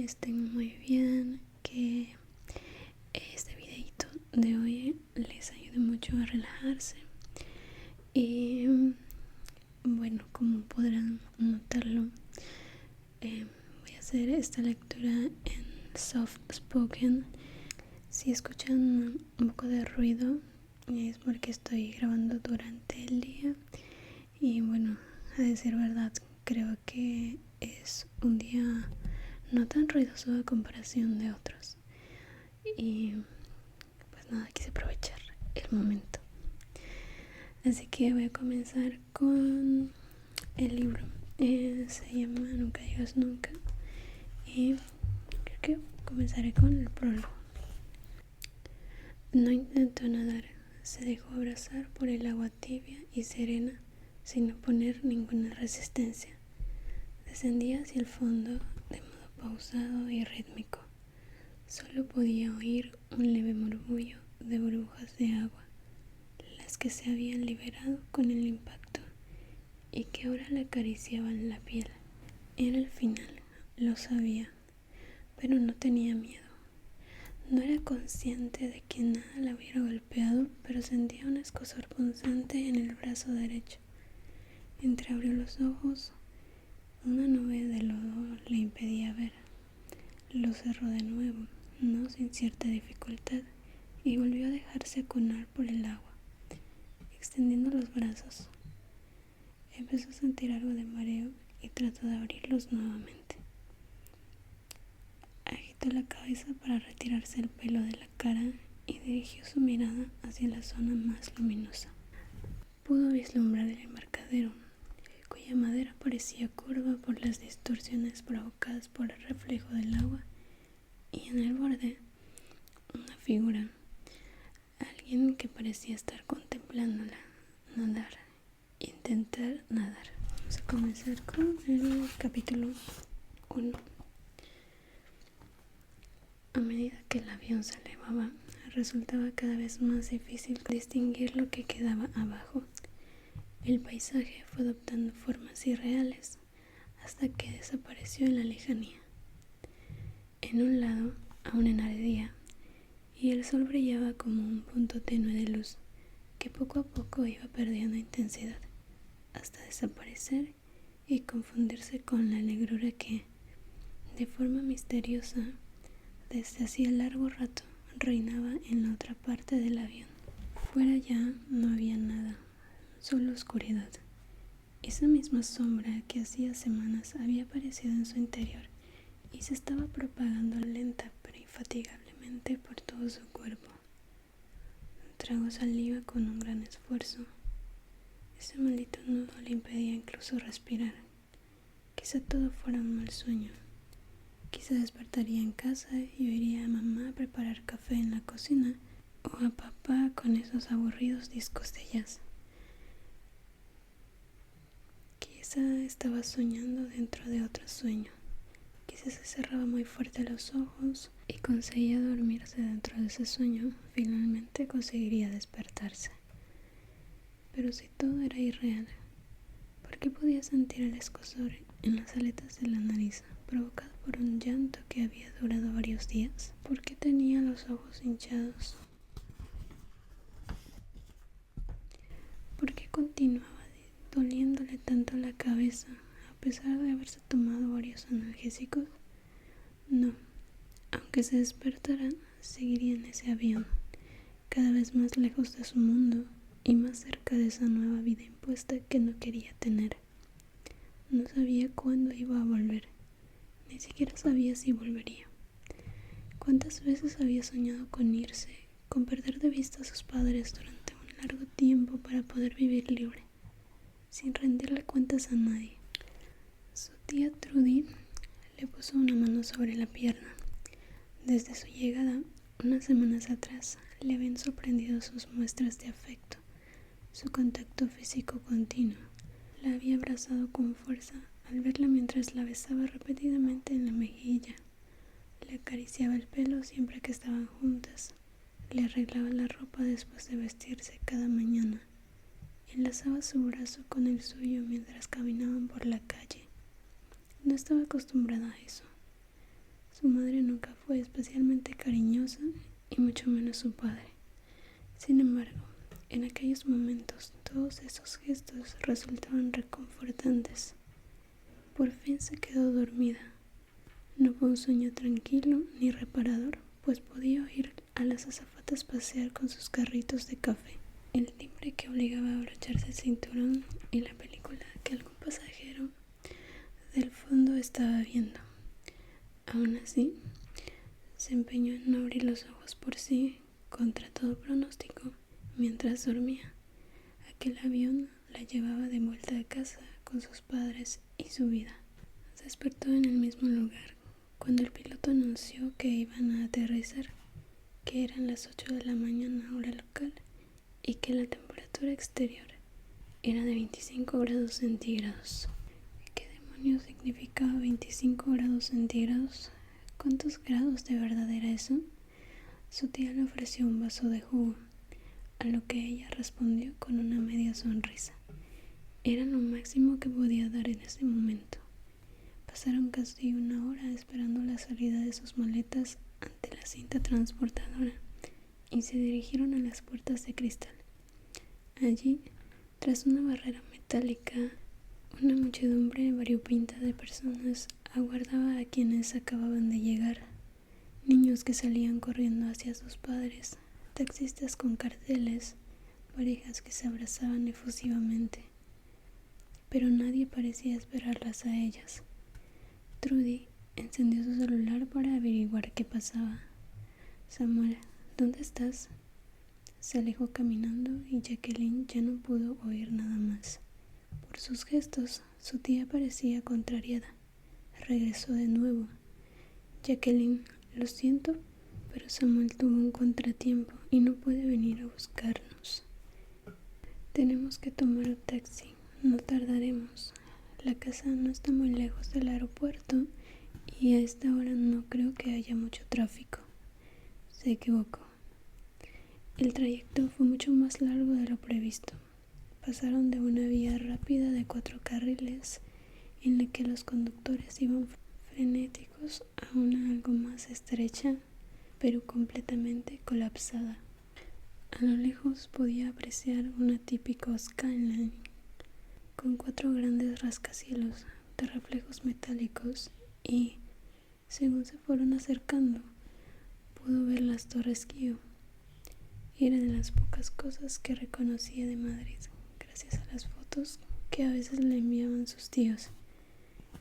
estén muy bien, que este videito de hoy les ayude mucho a relajarse. Y bueno, como podrán notarlo, voy a hacer esta lectura en soft spoken. Si escuchan un poco de ruido es porque estoy grabando durante el día y bueno, a decir verdad, creo que es un día no tan ruidoso a comparación de otros y pues nada, quise aprovechar el momento, así que voy a comenzar con el libro. Se llama Nunca digas nunca y creo que comenzaré con el prólogo. No intentó nadar, se dejó abrazar por el agua tibia y serena sin oponer ninguna resistencia. Descendía hacia el fondo de modo pausado y rítmico. Solo podía oír un leve murmullo de burbujas de agua, las que se habían liberado con el impacto y que ahora le acariciaban la piel. Era el final, lo sabía, pero no tenía miedo. No era consciente de que nada la hubiera golpeado, pero sentía un escozor punzante en el brazo derecho. Entreabrió los ojos. Una nube de lodo le impedía ver. Lo cerró de nuevo, no sin cierta dificultad, y volvió a dejarse aconar por el agua, extendiendo los brazos. Empezó a sentir algo de mareo y trató de abrirlos nuevamente. Agitó la cabeza para retirarse el pelo de la cara y dirigió su mirada hacia la zona más luminosa. Pudo vislumbrar el embarcadero, cuya madera parecía curva por las distorsiones provocadas por el reflejo del agua, y en el borde una figura, alguien que parecía estar contemplándola nadar, intentar nadar. Vamos a comenzar con el capítulo 1. A medida que el avión se elevaba, resultaba cada vez más difícil distinguir lo que quedaba abajo. El paisaje fue adoptando formas irreales hasta que desapareció en la lejanía. En un lado aún enardía y el sol brillaba como un punto tenue de luz que poco a poco iba perdiendo intensidad hasta desaparecer y confundirse con la negrura que, de forma misteriosa, desde hacía largo rato reinaba en la otra parte del avión. Fuera ya no había nada, solo oscuridad. Esa misma sombra que hacía semanas había aparecido en su interior y se estaba propagando lenta pero infatigablemente por todo su cuerpo. Tragó saliva con un gran esfuerzo. Ese maldito nudo le impedía incluso respirar. Quizá todo fuera un mal sueño. Quizá despertaría en casa y oiría a mamá preparar café en la cocina o a papá con esos aburridos discos de jazz. Quizá estaba soñando dentro de otro sueño. Quizá se cerraba muy fuerte los ojos y conseguía dormirse dentro de ese sueño. Finalmente conseguiría despertarse. Pero si todo era irreal, ¿por qué podía sentir el escozor en las aletas de la nariz, provocado por un llanto que había durado varios días? ¿Por qué tenía los ojos hinchados? ¿Por qué continuaba doliéndole tanto la cabeza, a pesar de haberse tomado varios analgésicos? No, aunque se despertara, seguiría en ese avión, cada vez más lejos de su mundo y más cerca de esa nueva vida impuesta que no quería tener. No sabía cuándo iba a volver, ni siquiera sabía si volvería. ¿Cuántas veces había soñado con irse, con perder de vista a sus padres durante un largo tiempo para poder vivir libre, sin rendirle cuentas a nadie? Su tía Trudy le puso una mano sobre la pierna. Desde su llegada, unas semanas atrás, le habían sorprendido sus muestras de afecto, su contacto físico continuo. La había abrazado con fuerza al verla mientras la besaba repetidamente en la mejilla. Le acariciaba el pelo siempre que estaban juntas. Le arreglaba la ropa después de vestirse cada mañana. Enlazaba su brazo con el suyo mientras caminaban por la calle. No estaba acostumbrada a eso. Su madre nunca fue especialmente cariñosa y mucho menos su padre. Sin embargo, en aquellos momentos todos esos gestos resultaban reconfortantes. Por fin se quedó dormida. No fue un sueño tranquilo ni reparador, pues podía oír a las azafatas pasear con sus carritos de café, el timbre que obligaba a abrocharse el cinturón y la película que algún pasajero del fondo estaba viendo. Aún así, se empeñó en no abrir los ojos por sí, contra todo pronóstico, mientras dormía. Aquel avión la llevaba de vuelta a casa con sus padres y su vida. Se despertó en el mismo lugar cuando el piloto anunció que iban a aterrizar, que eran las 8 de la mañana hora local y que la temperatura exterior era de 25 grados centígrados. ¿Qué demonios significaba 25 grados centígrados? ¿Cuántos grados de verdad era eso? Su tía le ofreció un vaso de jugo, a lo que ella respondió con una media sonrisa. Era lo máximo que podía dar en ese momento. Pasaron casi una hora esperando la salida de sus maletas ante la cinta transportadora y se dirigieron a las puertas de cristal. Allí, tras una barrera metálica, una muchedumbre variopinta de personas aguardaba a quienes acababan de llegar. Niños que salían corriendo hacia sus padres, taxistas con carteles, parejas que se abrazaban efusivamente. Pero nadie parecía esperarlas a ellas. Trudy encendió su celular para averiguar qué pasaba. Samuel, ¿dónde estás? Se alejó caminando y Jacqueline ya no pudo oír nada más. Por sus gestos, su tía parecía contrariada. Regresó de nuevo. Jacqueline, lo siento, pero Samuel tuvo un contratiempo y no puede venir a buscarnos. Tenemos que tomar un taxi. No tardaremos. La casa no está muy lejos del aeropuerto y a esta hora no creo que haya mucho tráfico. Se equivocó. El trayecto fue mucho más largo de lo previsto. Pasaron de una vía rápida de 4 carriles en la que los conductores iban frenéticos a una algo más estrecha, pero completamente colapsada. A lo lejos podía apreciar una típica skyline con 4 grandes rascacielos de reflejos metálicos y, según se fueron acercando, pudo ver las torres Kew. Era de las pocas cosas que reconocía de Madrid, gracias a las fotos que a veces le enviaban sus tíos,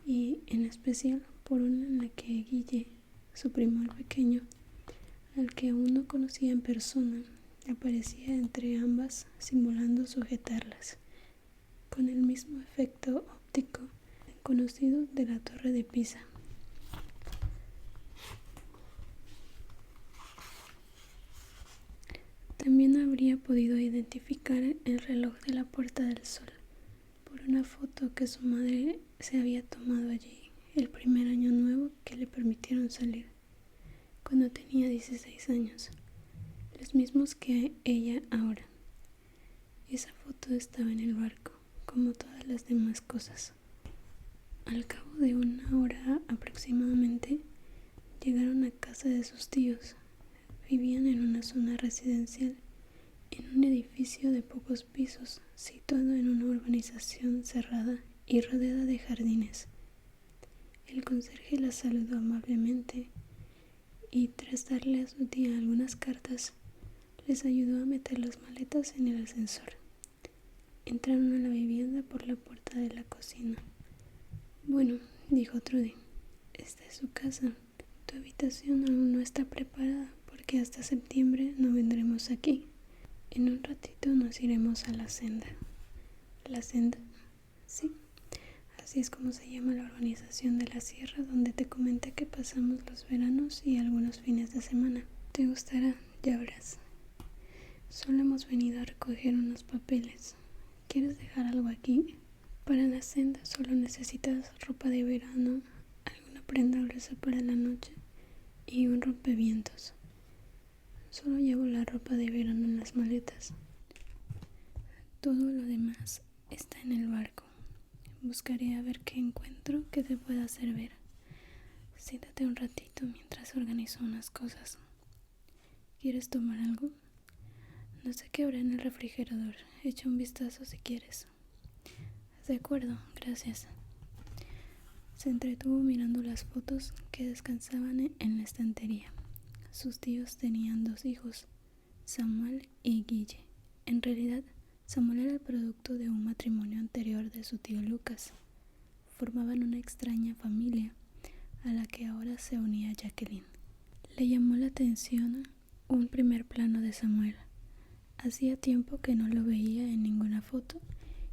y en especial por una en la que Guille, su primo el pequeño, al que aún no conocía en persona, aparecía entre ambas simulando sujetarlas, con el mismo efecto óptico conocido de la Torre de Pisa. También habría podido identificar el reloj de la Puerta del Sol por una foto que su madre se había tomado allí el primer año nuevo que le permitieron salir, cuando tenía 16 años, los mismos que ella ahora. Esa foto estaba en el barco, como todas las demás cosas. Al cabo de una hora aproximadamente, llegaron a casa de sus tíos. Vivían en una zona residencial, en un edificio de pocos pisos, situado en una urbanización cerrada y rodeada de jardines. El conserje la saludó amablemente y, tras darle a su tía algunas cartas, les ayudó a meter las maletas en el ascensor. Entraron a la vivienda por la puerta de la cocina. Bueno, dijo Trudy, esta es su casa. Tu habitación aún no está preparada porque hasta septiembre no vendremos aquí. En un ratito nos iremos a la senda. ¿La senda? Sí, así es como se llama la urbanización de la sierra donde te comenté que pasamos los veranos y algunos fines de semana. Te gustará, ya verás. Solo hemos venido a recoger unos papeles. ¿Quieres dejar algo aquí? Para la senda solo necesitas ropa de verano, alguna prenda gruesa para la noche y un rompevientos. Solo llevo la ropa de verano en las maletas. Todo lo demás está en el barco. Buscaré a ver qué encuentro que te pueda servir. Siéntate un ratito mientras organizo unas cosas. ¿Quieres tomar algo? No sé qué habrá en el refrigerador. Echa un vistazo si quieres. De acuerdo, gracias. Se entretuvo mirando las fotos que descansaban en la estantería. Sus tíos tenían 2 hijos, Samuel y Guille. En realidad, Samuel era el producto de un matrimonio anterior de su tío Lucas. Formaban una extraña familia a la que ahora se unía Jacqueline. Le llamó la atención un primer plano de Samuel. Hacía tiempo que no lo veía en ninguna foto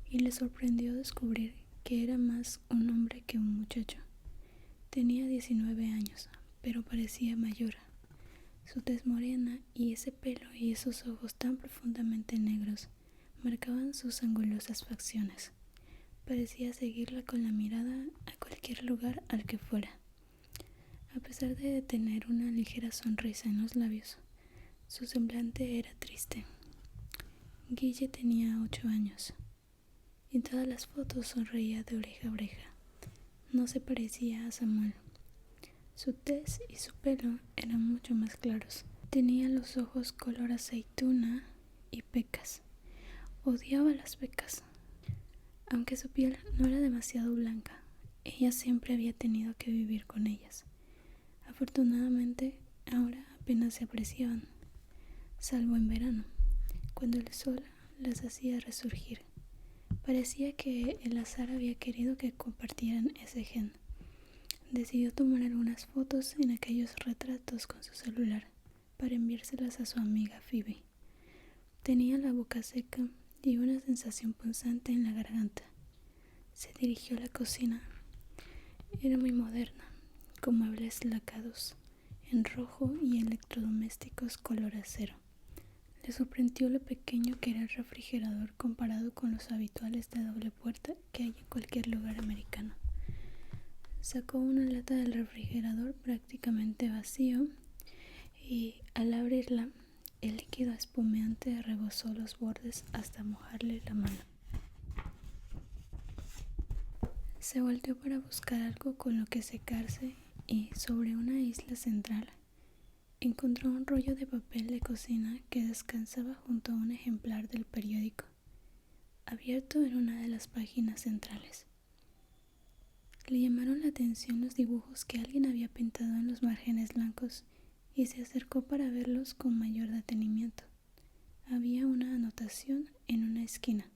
y le sorprendió descubrir que era más un hombre que un muchacho. Tenía 19 años, pero parecía mayor. Su tez morena y ese pelo y esos ojos tan profundamente negros marcaban sus angulosas facciones. Parecía seguirla con la mirada a cualquier lugar al que fuera. A pesar de tener una ligera sonrisa en los labios, su semblante era triste. Guille tenía 8 años. En todas las fotos sonreía de oreja a oreja. No se parecía a Samuel. Su tez y su pelo eran mucho más claros. Tenía los ojos color aceituna y pecas. Odiaba las pecas. Aunque su piel no era demasiado blanca, ella siempre había tenido que vivir con ellas. Afortunadamente, ahora apenas se apreciaban, salvo en verano, cuando el sol las hacía resurgir. Parecía que el azar había querido que compartieran ese gen. Decidió tomar algunas fotos en aquellos retratos con su celular para enviárselas a su amiga Phoebe. Tenía la boca seca y una sensación punzante en la garganta. Se dirigió a la cocina. Era muy moderna, con muebles lacados en rojo y electrodomésticos color acero. Le sorprendió lo pequeño que era el refrigerador comparado con los habituales de doble puerta que hay en cualquier lugar americano. Sacó una lata del refrigerador prácticamente vacío y al abrirla el líquido espumeante rebosó los bordes hasta mojarle la mano. Se volteó para buscar algo con lo que secarse y sobre una isla central encontró un rollo de papel de cocina que descansaba junto a un ejemplar del periódico, abierto en una de las páginas centrales. Le llamaron la atención los dibujos que alguien había pintado en los márgenes blancos y se acercó para verlos con mayor detenimiento. Había una anotación en una esquina: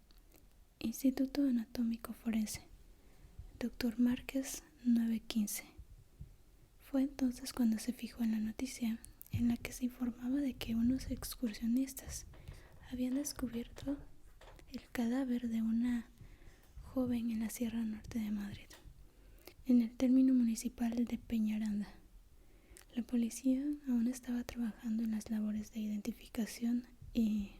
Instituto Anatómico Forense, Dr. Márquez 915. Fue entonces cuando se fijó en la noticia en la que se informaba de que unos excursionistas habían descubierto el cadáver de una joven en la Sierra Norte de Madrid, en el término municipal de Peñaranda. La policía aún estaba trabajando en las labores de identificación y...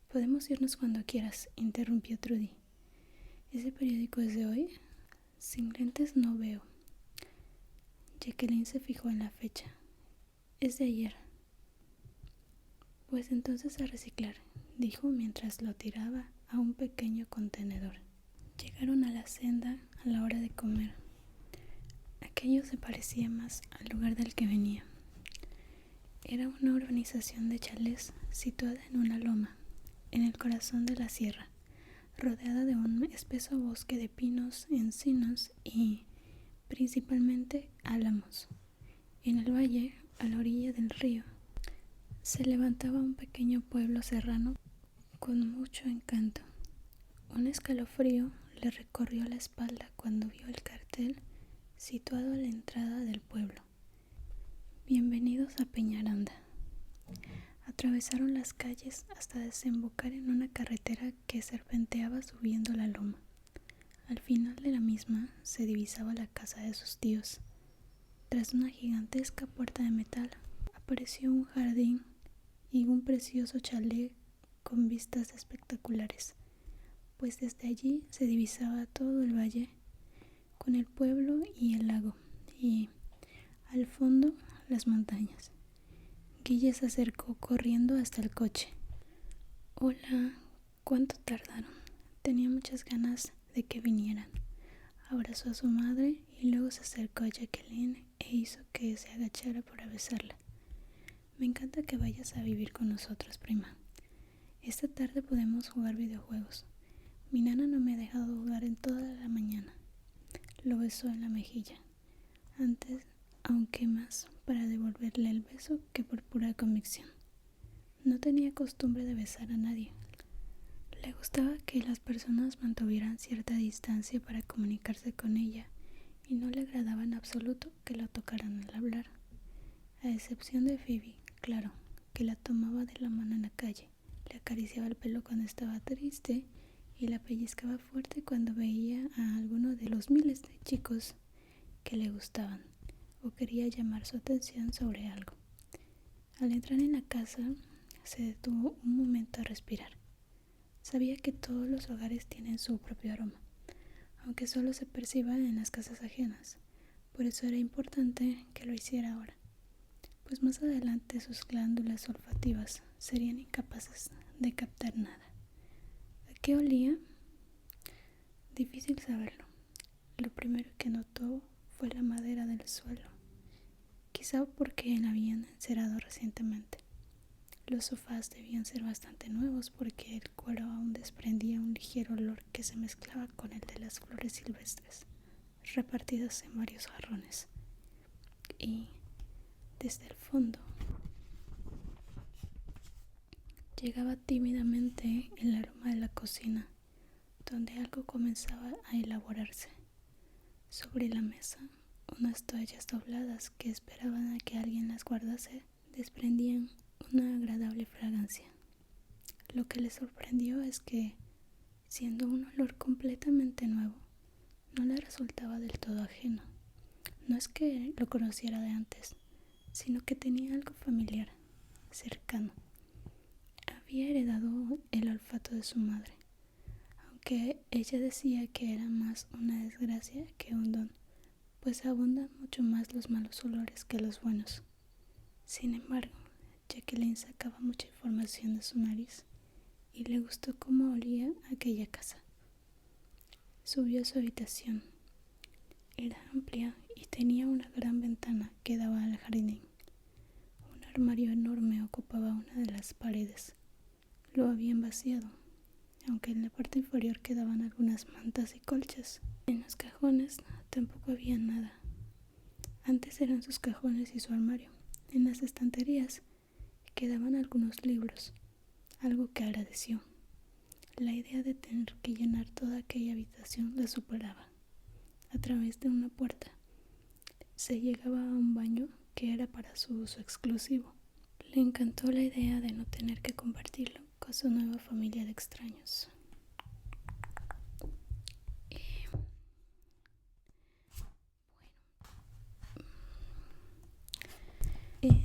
«Podemos irnos cuando quieras», interrumpió Trudy. «¿Ese periódico es de hoy?» «Sin lentes no veo». Jacqueline se fijó en la fecha. «Es de ayer». «Pues entonces a reciclar», dijo mientras lo tiraba a un pequeño contenedor. Llegaron a la senda a la hora de comer. Aquello se parecía más al lugar del que venía. Era una urbanización de chalés situada en una loma, en el corazón de la sierra, rodeada de un espeso bosque de pinos, encinos y, principalmente, álamos. En el valle, a la orilla del río, se levantaba un pequeño pueblo serrano con mucho encanto. Un escalofrío le recorrió la espalda cuando vio el cartel situado a la entrada del pueblo: «Bienvenidos a Peñaranda». Atravesaron las calles hasta desembocar en una carretera que serpenteaba subiendo la loma. Al final de la misma se divisaba la casa de sus tíos. Tras una gigantesca puerta de metal apareció un jardín y un precioso chalet con vistas espectaculares, pues desde allí se divisaba todo el valle con el pueblo y el lago, y al fondo las montañas. Guille se acercó corriendo hasta el coche. «Hola, ¿cuánto tardaron? Tenía muchas ganas de que vinieran. Abrazó a su madre y luego se acercó a Jacqueline e hizo que se agachara para besarla. Me encanta que vayas a vivir con nosotros, prima. Esta tarde podemos jugar videojuegos. Mi nana no me ha dejado jugar en toda la mañana. Lo besó en la mejilla, antes, aunque más para devolverle el beso que por pura convicción. No tenía costumbre de besar a nadie. Le gustaba que las personas mantuvieran cierta distancia para comunicarse con ella y no le agradaba en absoluto que la tocaran al hablar, a excepción de Phoebe, claro, que la tomaba de la mano en la calle, le acariciaba el pelo cuando estaba triste y la pellizcaba fuerte cuando veía a alguno de los miles de chicos que le gustaban o quería llamar su atención sobre algo. Al entrar en la casa, se detuvo un momento a respirar. Sabía que todos los hogares tienen su propio aroma, aunque solo se perciba en las casas ajenas. Por eso era importante que lo hiciera ahora, pues más adelante sus glándulas olfativas serían incapaces de captar nada. ¿A qué olía? Difícil saberlo. Lo primero que notó fue la madera del suelo, quizá porque la habían encerado recientemente. Los sofás debían ser bastante nuevos porque el cuero aún desprendía un ligero olor que se mezclaba con el de las flores silvestres, repartidas en varios jarrones. Y desde el fondo llegaba tímidamente el aroma de la cocina, donde algo comenzaba a elaborarse. Sobre la mesa, unas toallas dobladas que esperaban a que alguien las guardase desprendían una agradable fragancia. Lo que le sorprendió es que, siendo un olor completamente nuevo, no le resultaba del todo ajeno. No es que lo conociera de antes, sino que tenía algo familiar, cercano. Había heredado el olfato de su madre, aunque ella decía que era más una desgracia que un don, pues abundan mucho más los malos olores que los buenos. Sin embargo, Jacqueline sacaba mucha información de su nariz y le gustó cómo olía aquella casa. Subió a su habitación. Era amplia y tenía una gran ventana que daba al jardín. Un armario enorme ocupaba una de las paredes. Lo habían vaciado, aunque en la parte inferior quedaban algunas mantas y colchas. En los cajones tampoco había nada. Antes eran sus cajones y su armario. En las estanterías quedaban algunos libros, algo que agradeció. La idea de tener que llenar toda aquella habitación la superaba. A través de una puerta se llegaba a un baño que era para su uso exclusivo. Le encantó la idea de no tener que compartirlo con su nueva familia de extraños.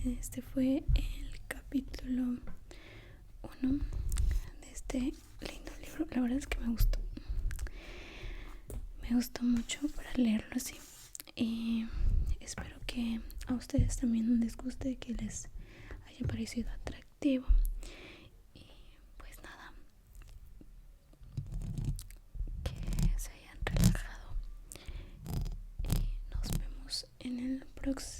Este fue el capítulo 1 de este lindo libro. La verdad es que me gustó mucho para leerlo así, y espero que a ustedes también les guste, que les haya parecido atractivo. Y pues nada, que se hayan relajado y nos vemos en el próximo